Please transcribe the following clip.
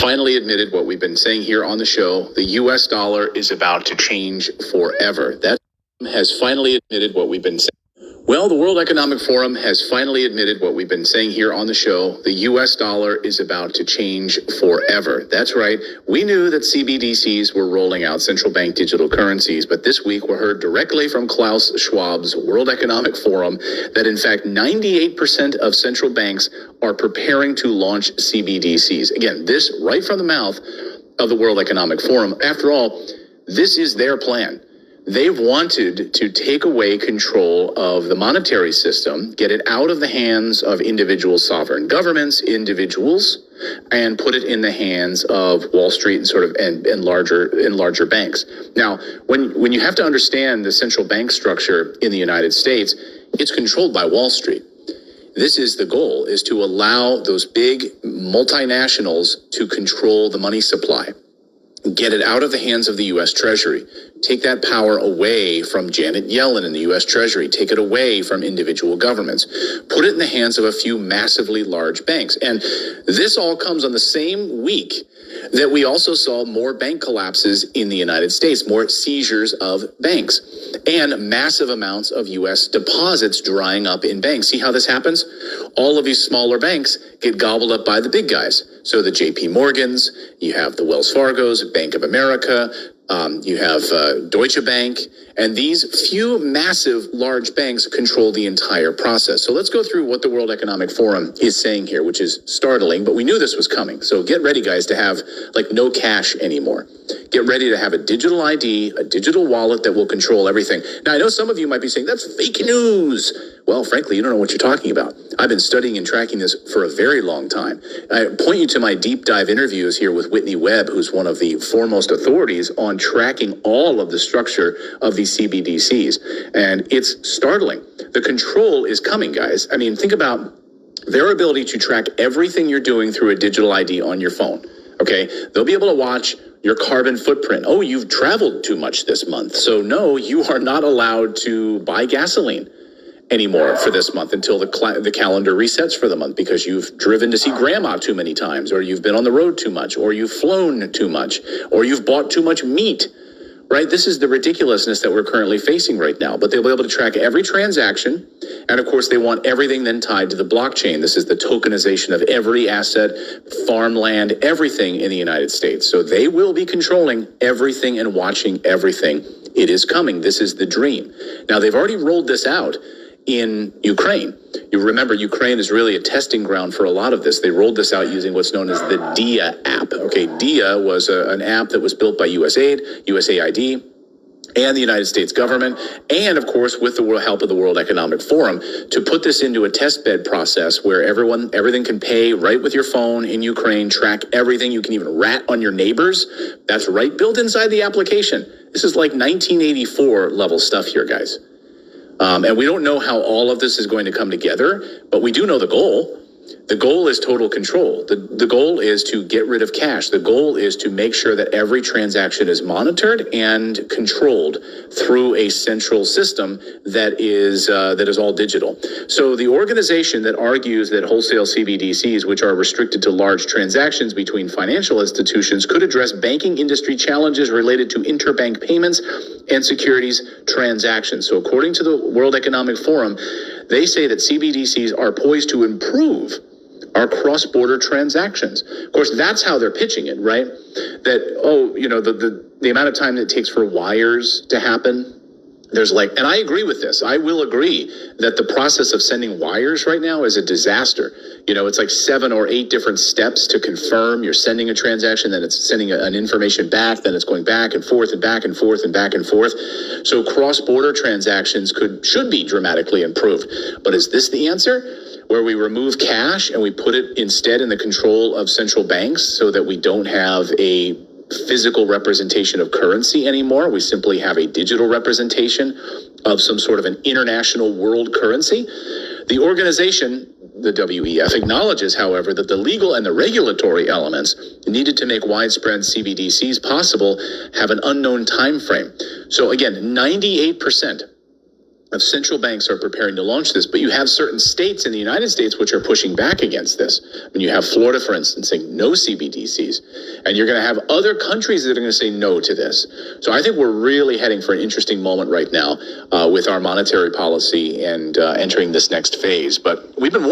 finally admitted what we've been saying here on the show. The U.S. dollar is about to change forever. That has finally admitted what we've been saying. Well, the World Economic Forum has finally admitted what we've been saying here on the show. The U.S. dollar is about to change forever. That's right. We knew that CBDCs were rolling out central bank digital currencies, but this week we heard directly from Klaus Schwab's World Economic Forum that in fact 98% of central banks are preparing to launch CBDCs. Again, this right from the mouth of the World Economic Forum. After all, this is their plan. They've wanted to take away control of the monetary system, get it out of the hands of individual sovereign governments, individuals, and put it in the hands of Wall Street and larger banks. Now, when you have to understand the central bank structure in the United States, it's controlled by Wall Street. This is the goal, is to allow those big multinationals to control the money supply. Get it out of the hands of the U.S. Treasury. Take that power away from Janet Yellen in the U.S. Treasury. Take it away from individual governments. Put it in the hands of a few massively large banks. And this all comes on the same week that we also saw more bank collapses in the United States, more seizures of banks, and massive amounts of U.S. deposits drying up in banks. See how this happens? All of these smaller banks get gobbled up by the big guys. So the J.P. Morgans, you have the Wells Fargos, Bank of America, you have Deutsche Bank, and these few massive large banks control the entire process. So let's go through what the World Economic Forum is saying here, which is startling, but we knew this was coming. So get ready, guys, to have no cash anymore. Get ready to have a digital ID, a digital wallet that will control everything. Now, I know some of you might be saying, that's fake news. Well, frankly, you don't know what you're talking about. I've been studying and tracking this for a very long time. I point you to my deep dive interviews here with Whitney Webb, who's one of the foremost authorities on tracking all of the structure of these CBDCs. And it's startling. The control is coming, guys. I mean, think about their ability to track everything you're doing through a digital ID on your phone. Okay, they'll be able to watch your carbon footprint. Oh, you've traveled too much this month. So no, you are not allowed to buy gasoline anymore for this month until the calendar resets for the month because you've driven to see grandma too many times, or you've been on the road too much, or you've flown too much, or you've bought too much meat, right? This is the ridiculousness that we're currently facing right now, but they'll be able to track every transaction. And of course, they want everything then tied to the blockchain. This is the tokenization of every asset, farmland, everything in the United States. So they will be controlling everything and watching everything. It is coming. This is the dream. Now, they've already rolled this out in Ukraine. You remember, Ukraine is really a testing ground for a lot of this. They rolled this out using what's known as the DIA app. Okay, DIA was an app that was built by USAID, USAID, and the United States government, and of course with the help of the World Economic Forum, to put this into a test bed process where everything can pay right with your phone in Ukraine, track everything. You can even rat on your neighbors. That's right, built inside the application. This is like 1984 level stuff here, guys. And we don't know how all of this is going to come together, but we do know the goal. The goal is total control. The goal is to get rid of cash. The goal is to make sure that every transaction is monitored and controlled through a central system that is all digital. So the organization that argues that wholesale CBDCs, which are restricted to large transactions between financial institutions, could address banking industry challenges related to interbank payments and securities transactions. So according to the World Economic Forum, they say that CBDCs are poised to improve our cross-border transactions. Of course, that's how they're pitching it, right? That, the amount of time that it takes for wires to happen, and I agree with this. I will agree that the process of sending wires right now is a disaster. It's like 7 or 8 different steps to confirm you're sending a transaction, then it's sending an information back, then it's going back and forth and back and forth and back and forth. So cross-border transactions should be dramatically improved. But is this the answer? Where we remove cash and we put it instead in the control of central banks so that we don't have a physical representation of currency anymore. We simply have a digital representation of some sort of an international world currency. The organization, the WEF, acknowledges, however, that the legal and the regulatory elements needed to make widespread CBDCs possible have an unknown time frame. So again, 98% of central banks are preparing to launch this, but you have certain states in the United States which are pushing back against this. I mean, you have Florida, for instance, saying no CBDCs, and you're going to have other countries that are going to say no to this. So I think we're really heading for an interesting moment right now with our monetary policy and entering this next phase. But we've been warning.